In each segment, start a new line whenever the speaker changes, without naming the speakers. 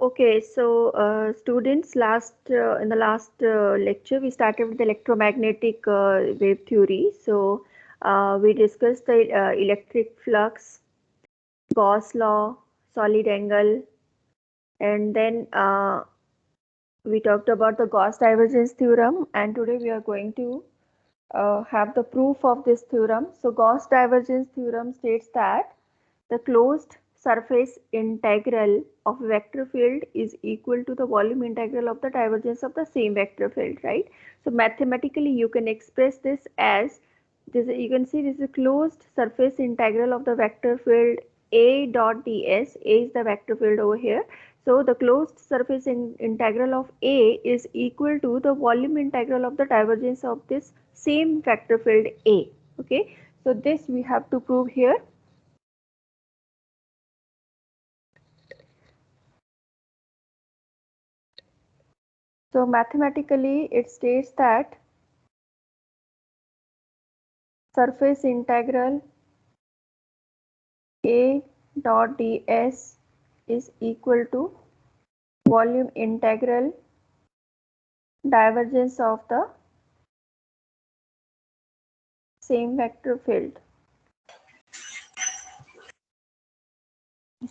Okay, so students, in the last lecture, we started with electromagnetic wave theory. So we discussed the electric flux, Gauss law, solid angle, and then we talked about the Gauss divergence theorem. And today we are going to have the proof of this theorem. So Gauss divergence theorem states that the closed surface integral of a vector field is equal to the volume integral of the divergence of the same vector field, right? So mathematically you can express this as this. You can see this is a closed surface integral of the vector field A dot ds. A is the vector field over here. So the closed surface integral of A is equal to the volume integral of the divergence of this same vector field A. Okay, so this we have to prove here. So mathematically it states that surface integral A dot ds is equal to volume integral divergence of the same vector field.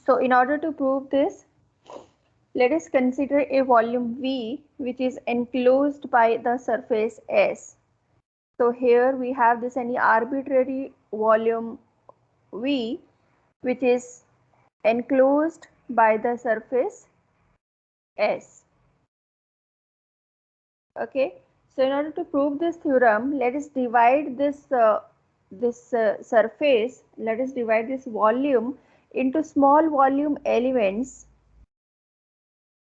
So in order to prove this, let us consider a volume V which is enclosed by the surface S. So here we have this any arbitrary volume V which is enclosed by the surface S. Okay, so in order to prove this theorem, let us divide this surface, let us divide this volume into small volume elements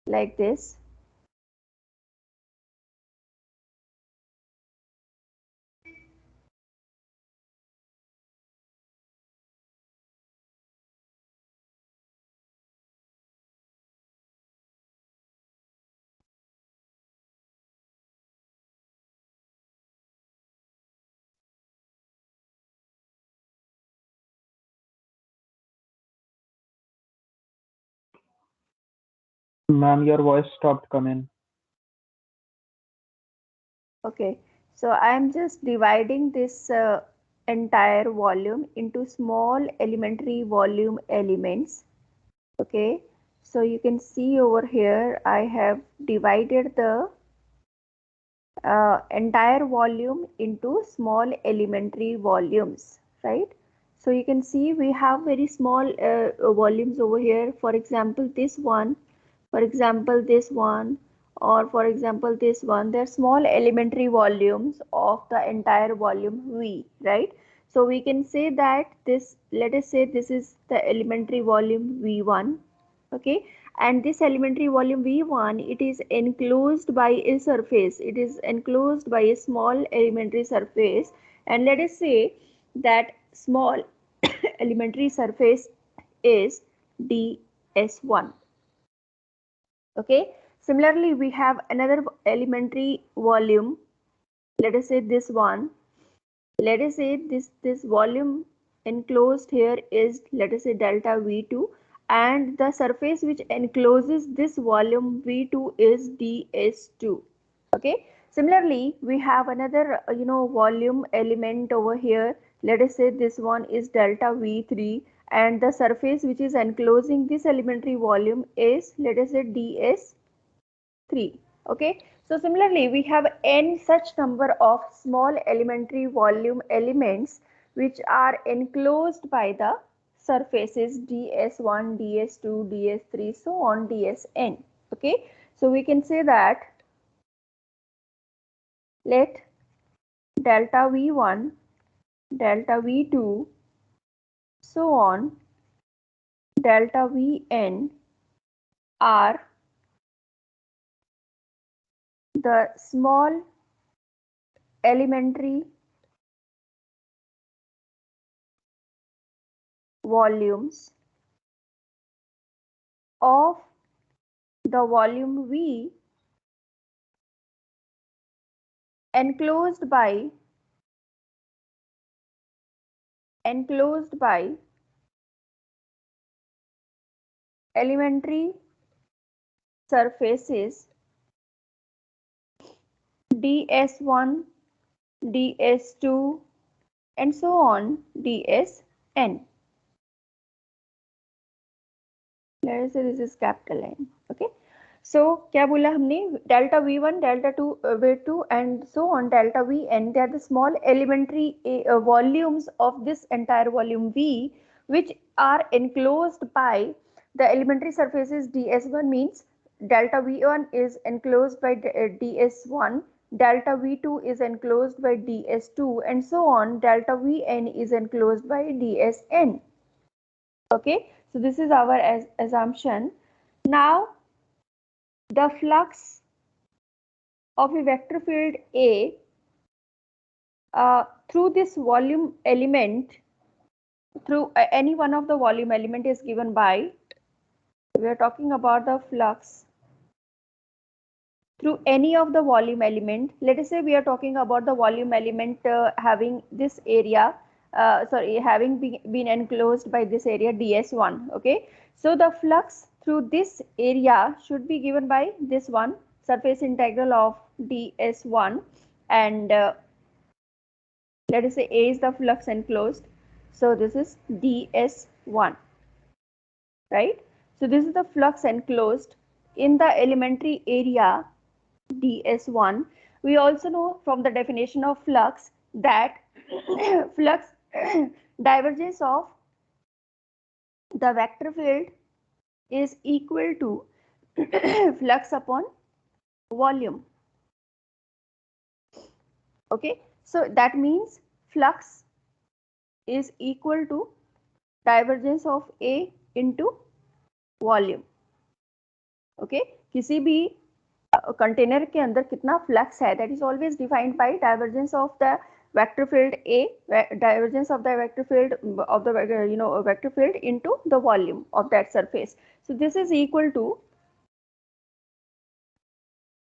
like this.
Ma'am, your voice stopped coming.
Okay, so I am just dividing this entire volume into small elementary volume elements. Okay, so you can see over here I have divided the entire volume into small elementary volumes, right? So you can see we have very small volumes over here. For example, this one, for example, this one, or for example, this one. They're small elementary volumes of the entire volume V, right? So we can say that this, let us say this is the elementary volume V1, okay, and this elementary volume V1, it is enclosed by a surface, it is enclosed by a small elementary surface, and let us say that small elementary surface is ds1. Okay, similarly we have another elementary volume, let us say this one, let us say this volume enclosed here is, let us say, delta V2, and the surface which encloses this volume V2 is ds2. Okay, similarly we have another volume element over here, let us say this one is delta V3, and the surface which is enclosing this elementary volume is, let us say, ds3. Okay, so similarly we have n such number of small elementary volume elements which are enclosed by the surfaces ds1, ds2, ds3, so on dsn. Okay, so we can say that let delta v1, delta v2, so on delta vn are the small elementary volumes of the volume V enclosed by elementary surfaces ds1, ds2 and so on dsn. Let us say this is capital N. Okay. So क्या बोला हमने, delta v1, delta 2 v2 and so on delta vn, they are the small elementary volumes of this entire volume V, which are enclosed by the elementary surfaces ds1, means delta v1 is enclosed by ds1, delta v2 is enclosed by ds2 and so on delta vn is enclosed by dsn. Okay, so this is our assumption. Now the flux of a vector field A through this volume element, through any one of the volume element is given by, we are talking about the flux through any of the volume element. Let us say we are talking about the volume element having this area, having been enclosed by this area ds1. Okay, so the flux through this area should be given by this one, surface integral of ds1, and let us say A is the flux enclosed, so this is ds1, right? So this is the flux enclosed in the elementary area ds1. We also know from the definition of flux that flux divergence of the vector field is equal to flux upon volume. Okay, so that means flux is equal to divergence of A into volume. Okay, किसी भी container के अंदर कितना flux है, that is always defined by divergence of the vector field A, divergence of the vector field of the vector field into the volume of that surface. So this is equal to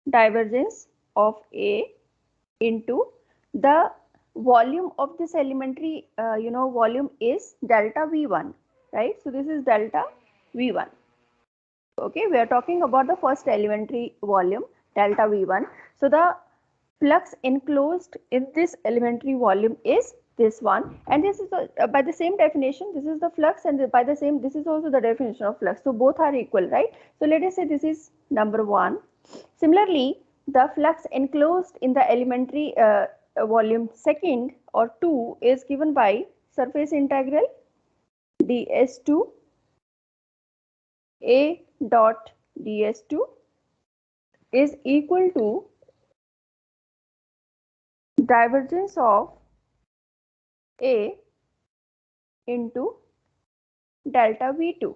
divergence of A into the volume of this elementary volume is delta V1, right? So this is delta V1. Okay, we are talking about the first elementary volume delta V1. So the flux enclosed in this elementary volume is this one, and this is by the same definition, this is the flux, and by the same this is also the definition of flux. So both are equal, right? So let us say this is number 1. Similarly, the flux enclosed in the elementary volume second or 2 is given by surface integral ds2 A dot ds2 is equal to divergence of A into delta V2.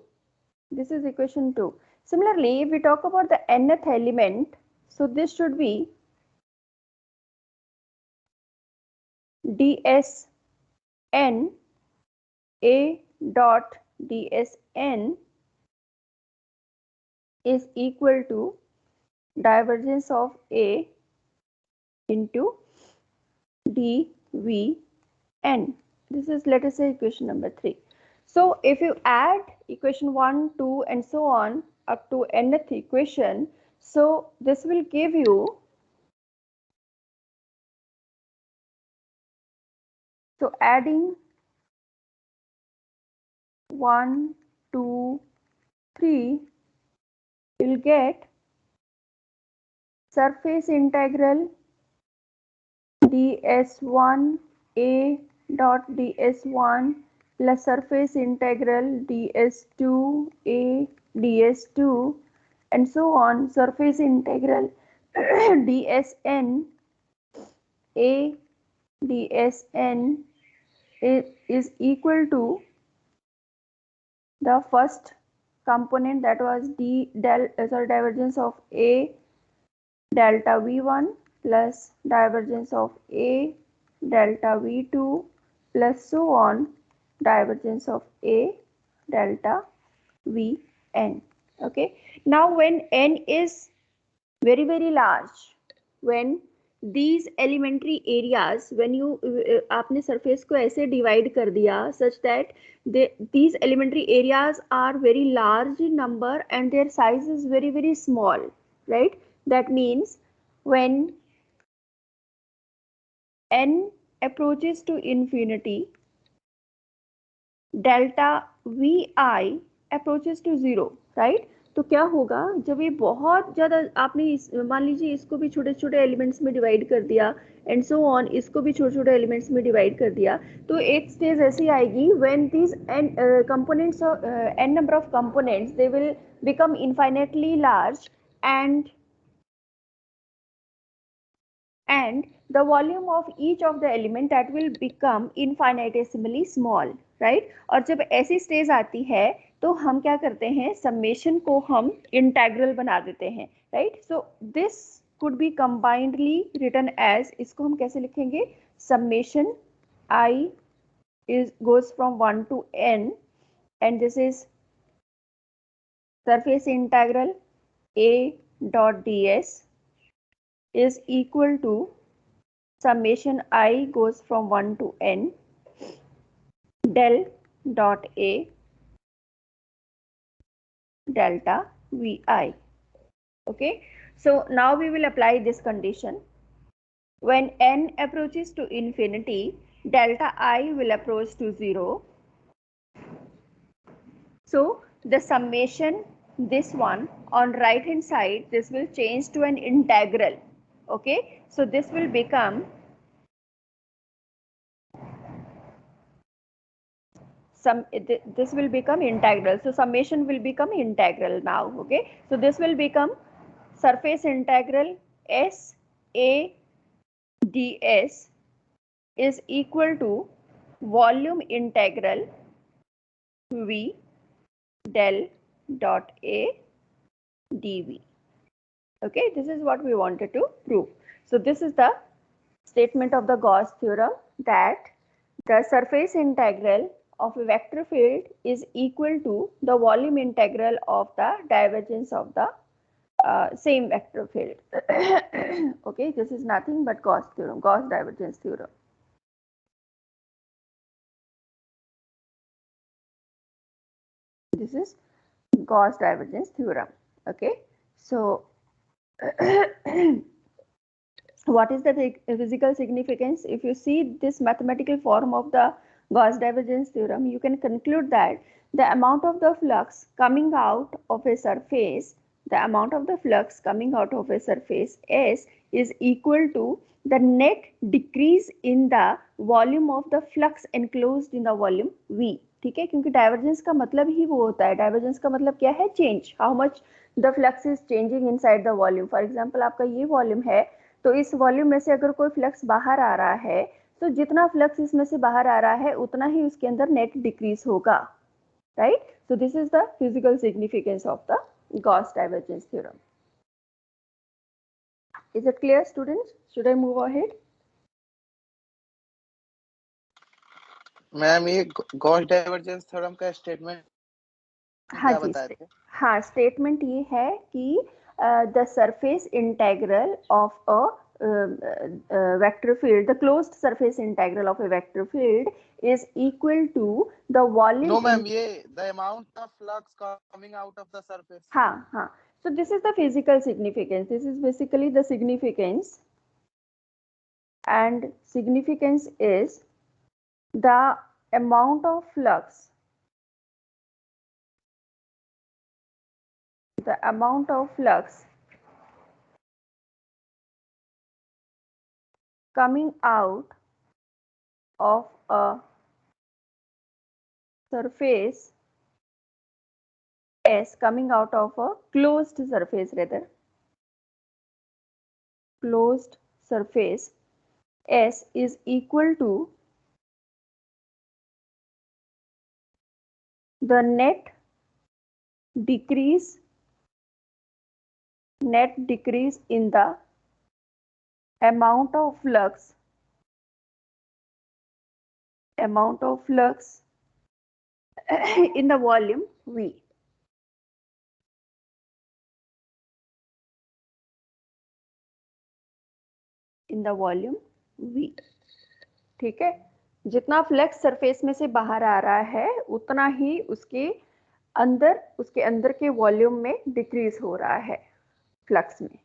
This is equation 2. Similarly, if we talk about the nth element, so this should be dsn A dot dsn is equal to divergence of A into dvn. This is, let us say, equation number 3. So if you add equation 1, 2 and so on up to nth equation, so this will give you, so adding 1, 2, 3, you'll get surface integral ds1 A dot ds1 plus surface integral ds2 A ds2 and so on, surface integral dsn A dsn is equal to the first component, that was divergence of A delta V1 plus divergence of A delta V2 plus so on divergence of A delta Vn. Okay, now when n is very large, when these elementary areas, when you आपने surface को ऐसे divide कर दिया such that these elementary areas are very large in number and their size is very very small, right? That means when n approaches to infinity, delta vi approaches to zero, right? तो क्या होगा जब ये बहुत ज्यादा आपने मान लीजिए इसको भी छोटे छोटे एलिमेंट्स में डिवाइड कर दिया एंड सो ऑन, इसको भी छोटे छोटे एलिमेंट्स में डिवाइड कर दिया, तो एक स्टेज ऐसी आएगी when these n components n number of components they will become infinitely large and the volume of each of the element that will become infinitesimally small, right? और जब ऐसी स्टेज आती है तो हम क्या करते हैं, समेशन को हम इंटेग्रल बना देते हैं, right? So this could be combinedly written as, इसको हम कैसे लिखेंगे, summation I goes from 1 to n and this is surface integral A dot ds is equal to summation I goes from 1 to n del dot A delta Vi. Okay, so now we will apply this condition. When n approaches to infinity, delta I will approach to 0. So the summation, this one on right hand side, this will change to an integral. Okay, so this will become this will become integral, so summation will become integral now. Okay, so this will become surface integral S A ds is equal to volume integral V del dot A dV. Okay, this is what we wanted to prove. So this is the statement of the Gauss theorem, that the surface integral of a vector field is equal to the volume integral of the divergence of the same vector field. Okay, this is nothing but Gauss theorem, Gauss divergence theorem. This is Gauss divergence theorem. Okay, so what is the physical significance? If you see this mathematical form of the Gauss divergence theorem, you can conclude that the amount of the flux coming out of a surface, the amount of the flux coming out of a surface S is equal to the net decrease in the volume of the flux enclosed in the volume V. ठीक है, क्योंकि divergence का मतलब ही वो होता है, divergence का मतलब क्या है, change, how much the flux is changing inside the volume. For example आपका ये वॉल्यूम है, तो इस वॉल्यूम में से अगर कोई फ्लक्स बाहर आ रहा है, तो जितना फ्लक्स इसमें से बाहर आ रहा है उतना ही उसके अंदर नेट डिक्रीज होगा, right? So this is the physical significance of the Gauss divergence theorem. Is it clear, students? Should I move ahead?
Ma'am ये गॉस डाइवर्जेंस थ्योरम का स्टेटमेंट क्या बताए थे?
हाँ, स्टेटमेंट ये है कि the surface integral of a vector field, the closed surface integral of a vector field is equal to the volume.
No ma'am, ये the amount of flux coming out of the surface.
हाँ. So this is the physical significance. This is basically the significance, and significance is the amount of flux. The amount of flux coming out of a surface S, coming out of a closed surface, rather closed surface S is equal to the net decrease in the amount of flux in the volume V. In the volume V। ठीक है, जितना flux surface में से बाहर आ रहा है उतना ही उसके अंदर के वॉल्यूम में डिक्रीज हो रहा है फ्लक्स में।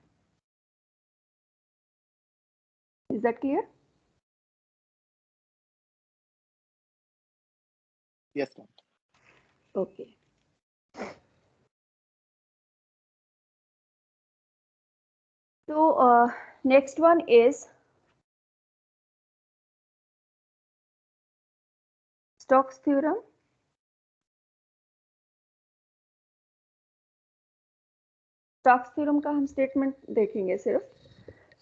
Is that clear?
Yes, ma'am.
Okay, तो next one is Stokes theorem. Stokes theorem का हम स्टेटमेंट देखेंगे सिर्फ।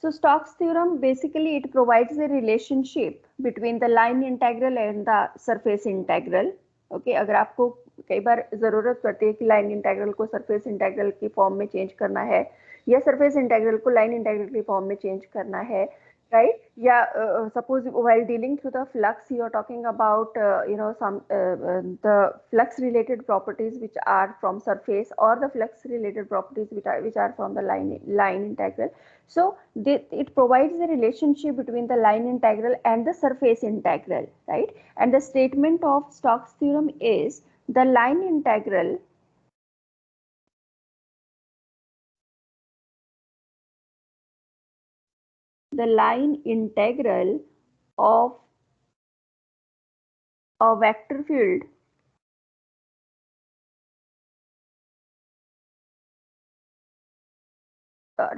So Stokes theorem basically it provides a relationship between the line integral and the surface integral. Okay, अगर आपको कई बार जरूरत पड़ती है कि लाइन इंटीग्रल को सरफेस इंटीग्रल की फॉर्म में चेंज करना है या सरफेस इंटीग्रल को लाइन इंटीग्रल की फॉर्म में चेंज करना है, right? Yeah, suppose while dealing through the flux, you are talking about some the flux related properties which are from surface, or the flux related properties which are from the line integral. So it provides a relationship between the line integral and the surface integral, right? And the statement of Stokes theorem is the line integral of a vector field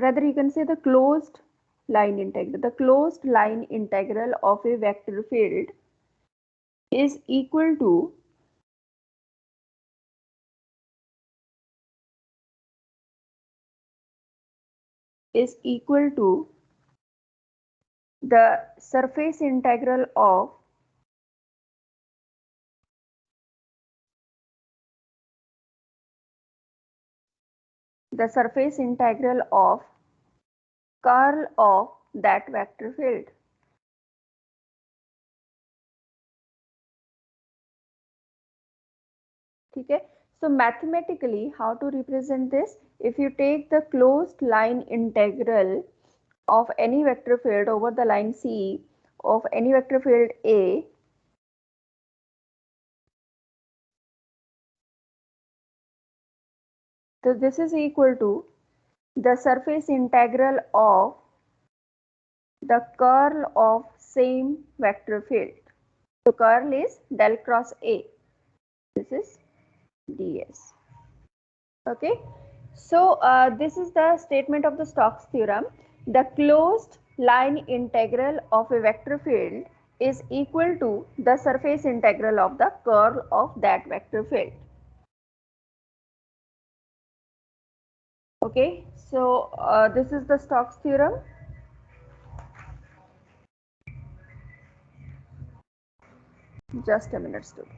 rather you can say the closed line integral of a vector field is equal to the surface integral of curl of that vector field. ठीक है, so mathematically how to represent this? If you take the closed line integral of any vector field over the line C of any vector field A, so this is equal to the surface integral of the curl of same vector field. So curl is del cross A. This is ds. Okay. So this is the statement of the Stokes theorem. The closed line integral of a vector field is equal to the surface integral of the curl of that vector field. Okay. So this is the Stokes theorem. Just a minute, students.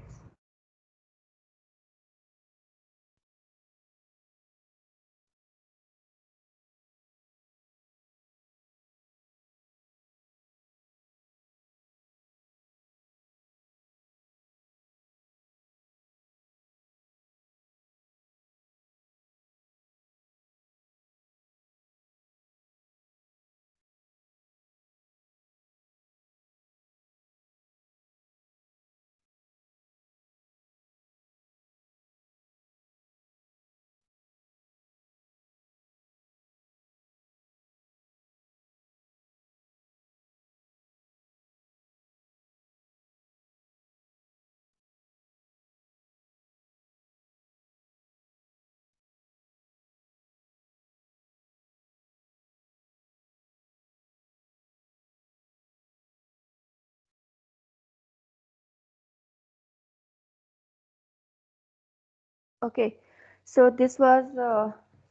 Okay, so this was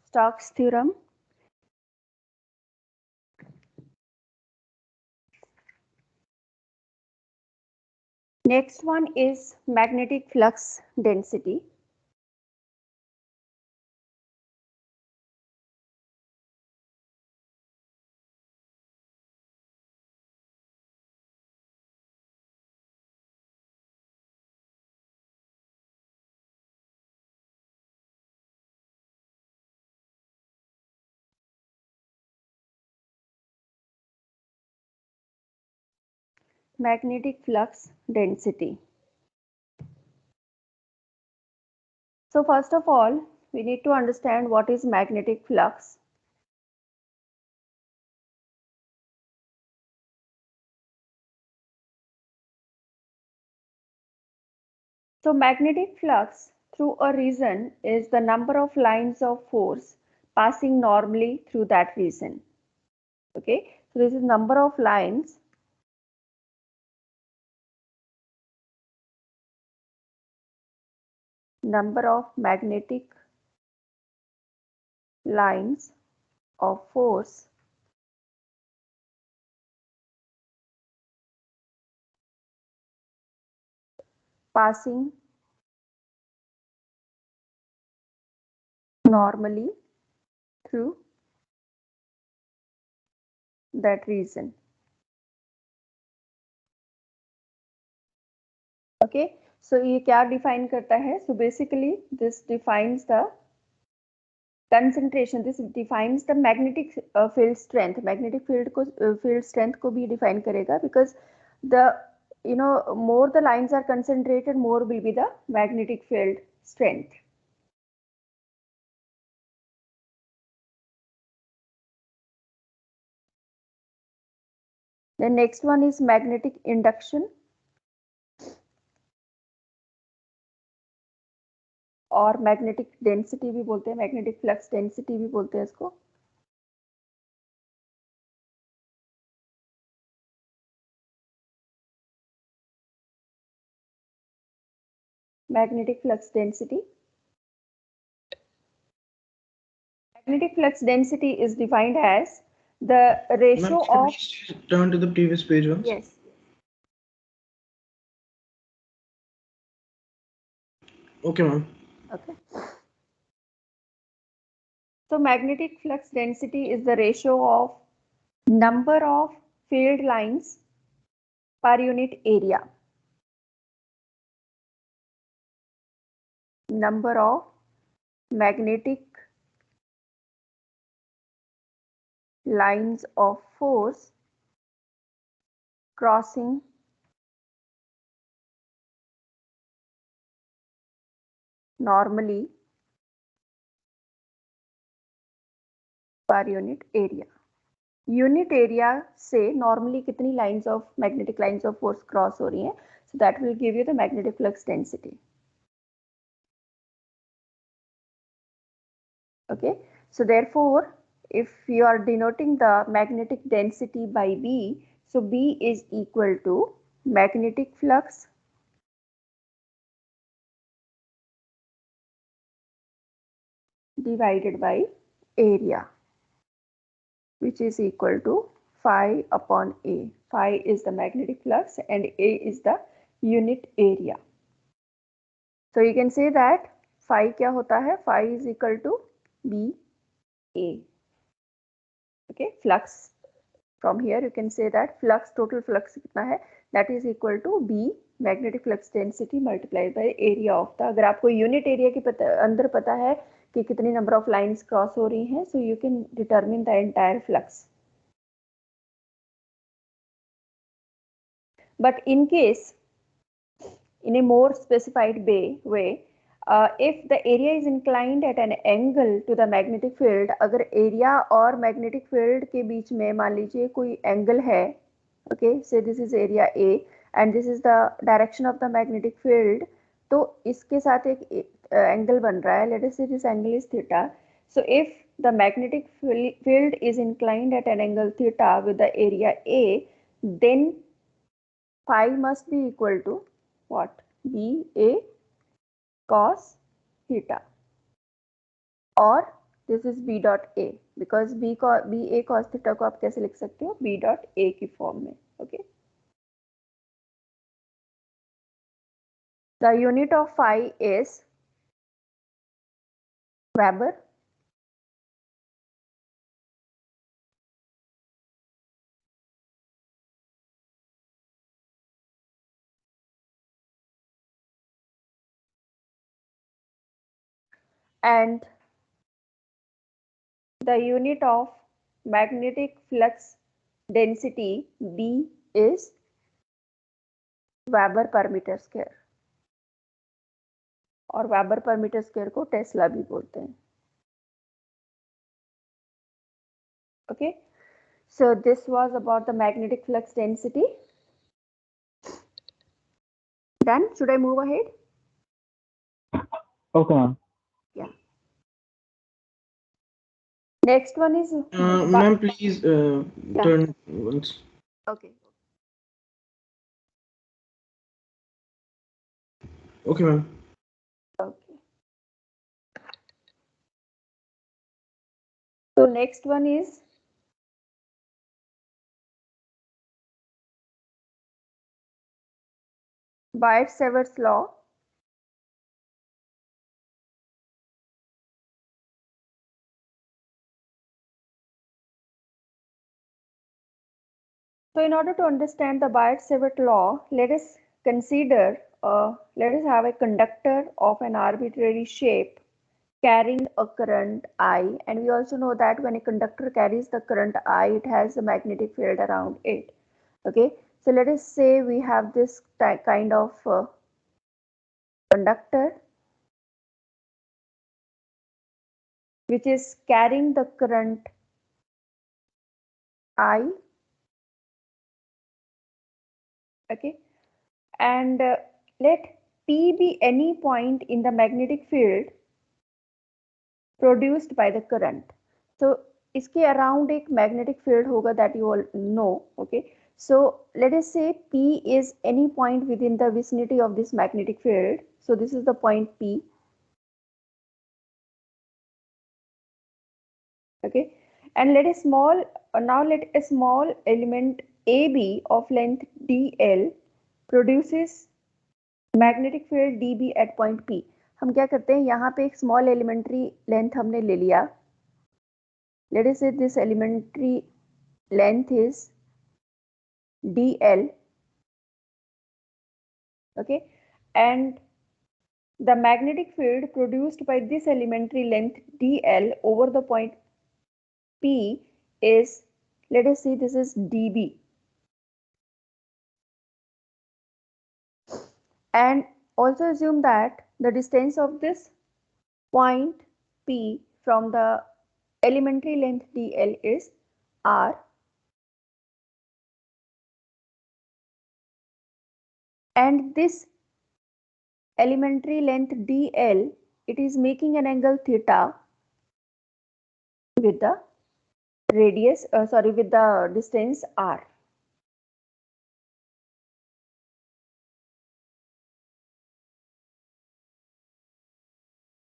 Stokes theorem. Next one is magnetic flux density. magnetic flux density. So first of all, we need to understand what is magnetic flux. So magnetic flux through a region is the number of lines of force passing normally through that region. Okay, so this is number of lines magnetic lines of force passing normally through that region. Okay, so ये क्या define करता है? So basically this defines the concentration. This defines the magnetic field strength. Magnetic field को field strength को भी define करेगा, because the more the lines are concentrated, more will be the magnetic field strength. The next one is magnetic induction और magnetic density भी बोलते हैं, magnetic flux density भी बोलते हैं इसको. Magnetic flux density. Magnetic flux density is defined as the ratio of.
Turn to the previous page once.
Yes.
Okay, ma'am.
Okay. So magnetic flux density is the ratio of number of field lines per unit area. Number of magnetic lines of force crossing normally per unit area. Unit area से normally कितनी lines of magnetic lines of force cross हो रही हैं, so that will give you the magnetic flux density. Okay, so therefore if you are denoting the magnetic density by B, so B is equal to magnetic flux divided by area, which is equal to phi upon A. Phi is the magnetic flux and A is the unit area. So you can say that phi क्या होता है? Phi is equal to BA. Okay, flux. From here you can say that flux, total flux कितना है? That is equal to B magnetic flux density multiplied by area of the. अगर आपको unit area के अंदर पता है कि कितनी नंबर ऑफ लाइंस क्रॉस हो रही हैं, so you can determine the entire flux. But in case, in a more specified way, if the area is inclined at an angle to the magnetic field, अगर area और magnetic field के बीच में मान लीजिए कोई एंगल है, okay, say this is area A and this is the direction of the magnetic field, तो इसके साथ एक एंगल बन रहा है, let us say this angle is theta. So if the magnetic field is inclined at an angle theta with the area A, then phi must be equal to what? BA cos theta, or this is B dot A, because BA cos theta को आप कैसे लिख सकते हो? B dot A की form में. Okay. The unit of phi is Weber. And the unit of magnetic flux density B is weber per metre square, और weber per metre square को टेस्ला भी बोलते हैं. Okay, so this was about the magnetic flux density. Done? Should I move ahead?
Okay, ma'am.
Yeah. Next one is
Ma'am, please
Yeah.
turn once.
Okay.
Okay, ma'am.
Okay. So next one is Biot-Savart's law. So in order to understand the Biot-Savart law, let us consider, let us have a conductor of an arbitrary shape carrying a current I, and we also know that when a conductor carries the current I, it has a magnetic field around it. Okay, so let us say we have this kind of conductor which is carrying the current I. Okay, and let P be any point in the magnetic field produced by the current. So इसके around एक magnetic field होगा, that you all know. Okay, so let us say P is any point within the vicinity of this magnetic field. So this is the point P. Okay, and let a small now let a small element AB of length dl produces magnetic field dB at point P. हम क्या करते हैं, यहाँ पे एक small elementary length हमने ले लिया. Let us say this elementary length is dl. Okay, and the magnetic field produced by this elementary length dl over the point P is, let us see, this is dB. And also assume that the distance of this point P from the elementary length dl is r, and this elementary length dl, it is making an angle theta with the radius, with the distance r.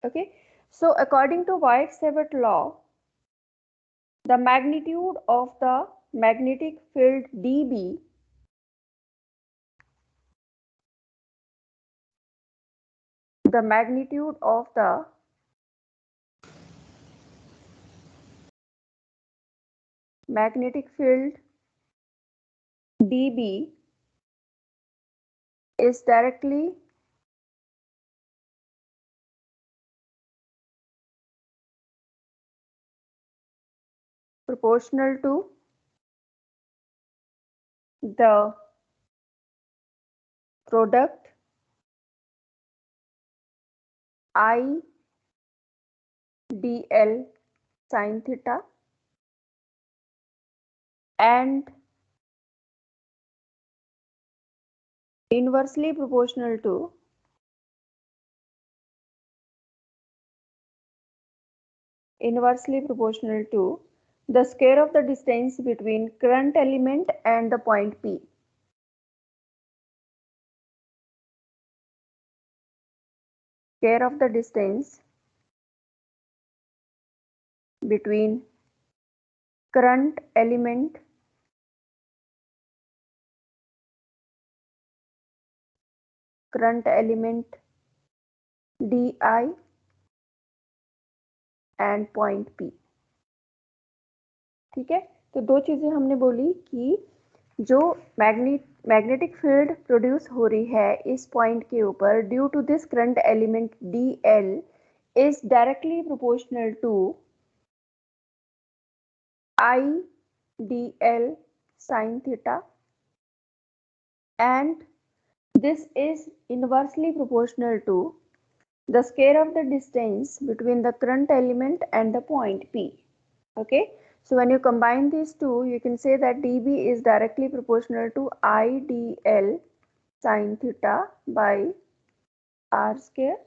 Okay, so according to Biot-Savart law, the magnitude of the magnetic field dB the magnitude of the magnetic field dB is directly proportional to the product I dl sin theta and inversely proportional to the square of the distance between current element and the point P. Square of the distance between current element di and point P. ठीक है, तो दो चीजें हमने बोली कि जो magnetic field produce हो रही है इस पॉइंट के ऊपर due to this current element dl is directly proportional to I dl sin theta, and this is inversely proportional to the square of the distance between the current element and the point P. Okay, so when you combine these two, you can say that dB is directly proportional to IDL sine theta by R square.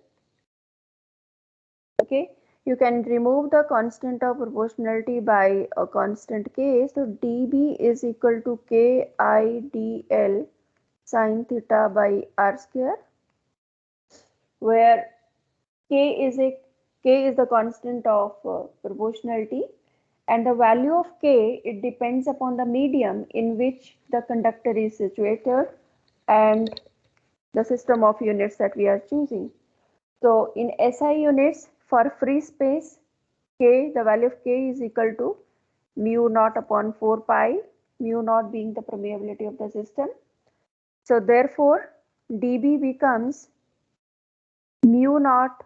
Okay, you can remove the constant of proportionality by a constant K. So dB is equal to KIDL sine theta by R square, where K is the constant of proportionality, and the value of K, it depends upon the medium in which the conductor is situated and the system of units that we are choosing. So in SI units, for free space, K, the value of K is equal to mu naught upon 4 pi, mu naught being the permeability of the system. So therefore, dB becomes mu naught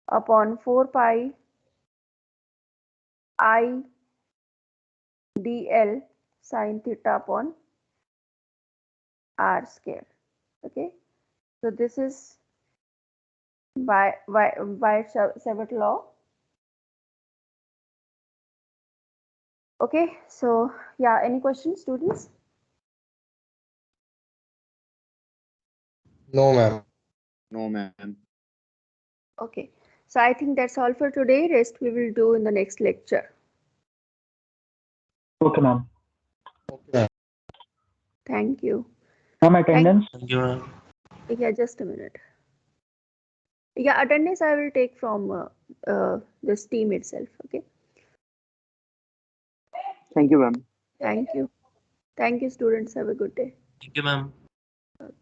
upon 4 pi I dl sine theta upon R square. Okay, so this is by Weierstrass law. Okay, so yeah, any questions, students?
No, ma'am.
No, ma'am.
Okay, so I think that's all for today. Rest we will do in the next lecture.
Okay, ma'am.
Okay, ma'am.
Thank you.
Ma'am, attendance?
Thank you, ma'am.
Yeah, just a minute. Yeah, attendance I will take from this team itself. Okay,
Thank you, ma'am.
thank you. Thank you, students. Have a good day.
Thank you, ma'am.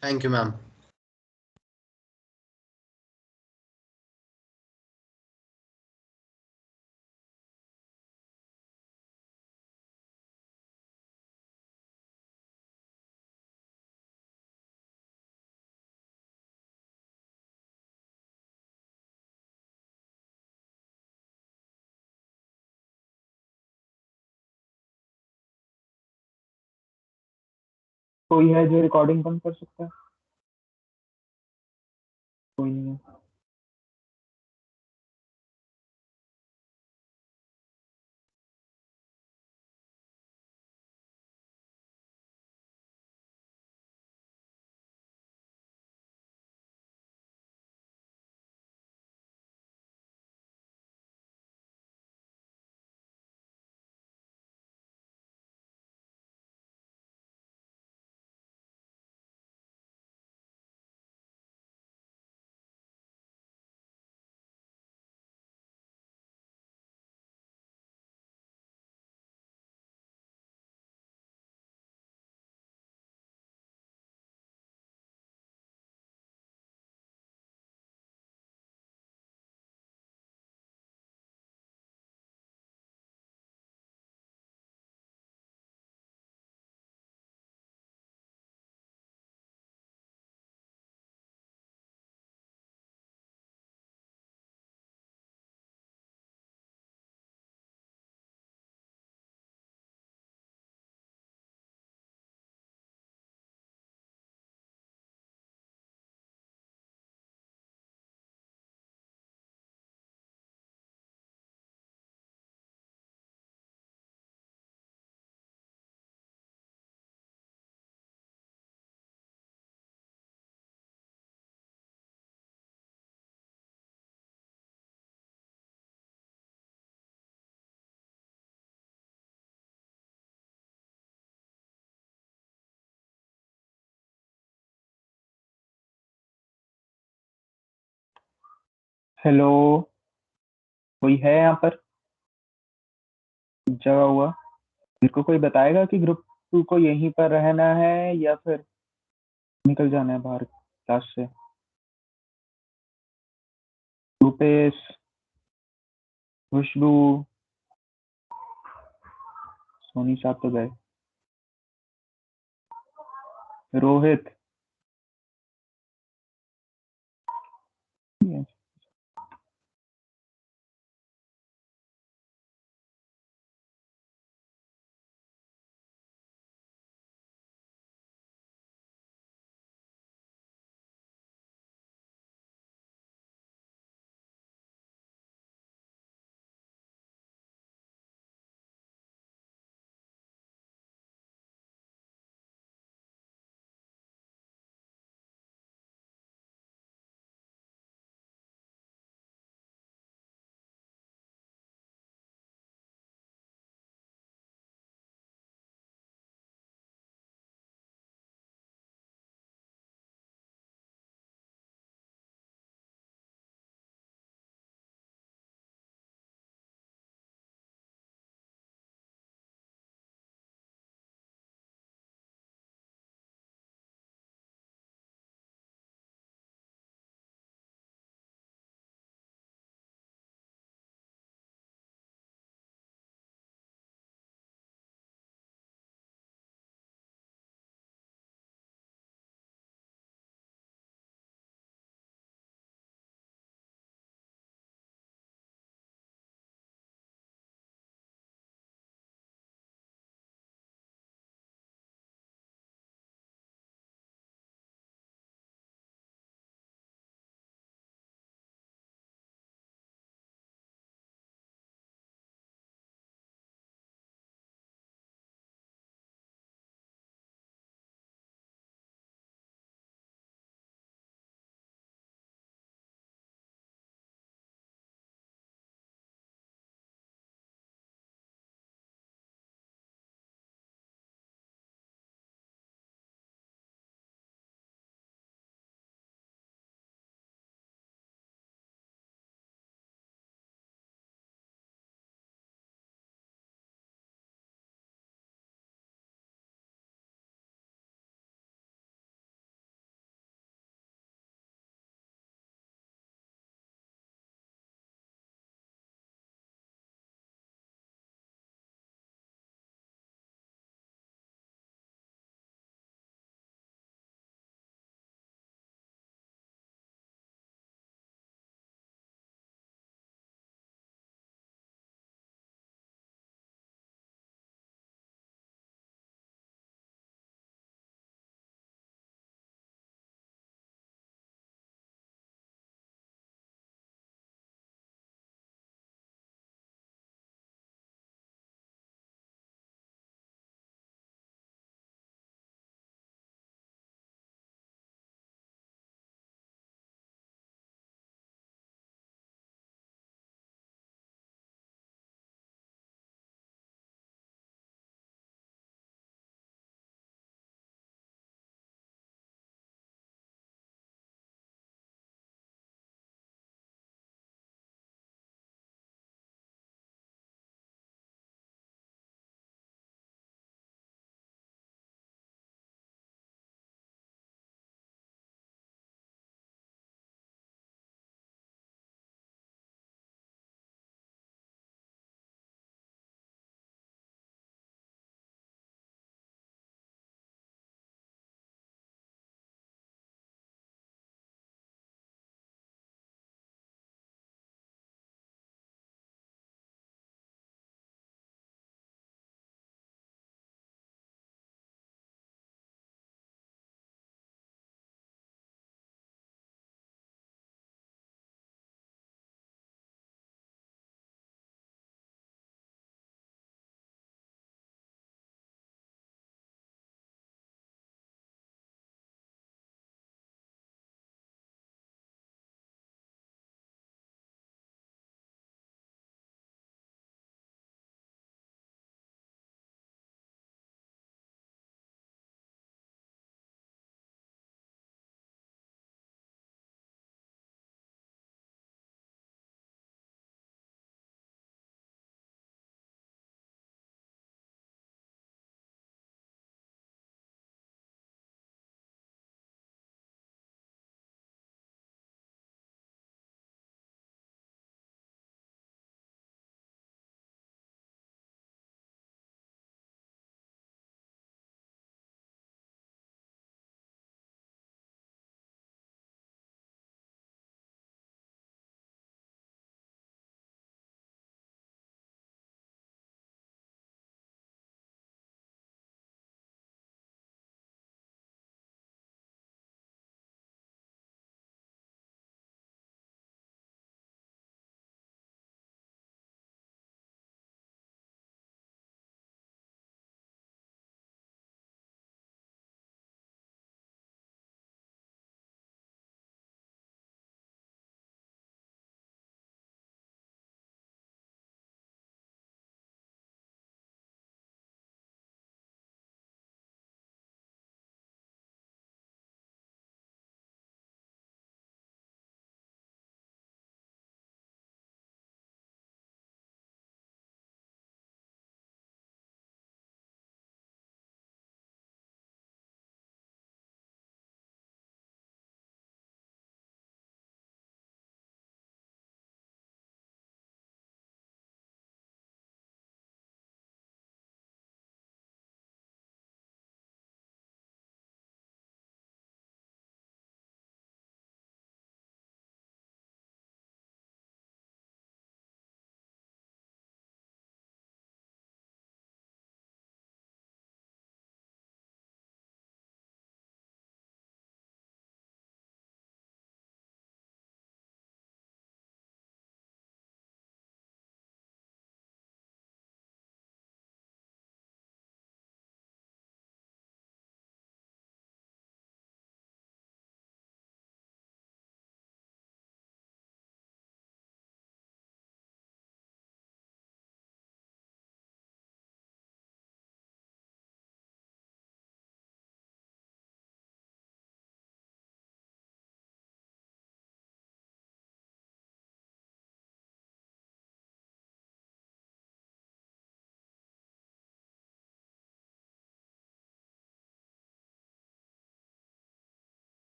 Thank you, ma'am.
कोई है जो recording बंद कर सकता है? कोई नहीं है। हेलो, कोई है यहाँ पर जगा हुआ? मेरे को कोई बताएगा कि ग्रुप 2 को यहीं पर रहना है या फिर निकल जाना है बाहर क्लास से? रूपेश, खुशबू, सोनी साहब तो गए। रोहित,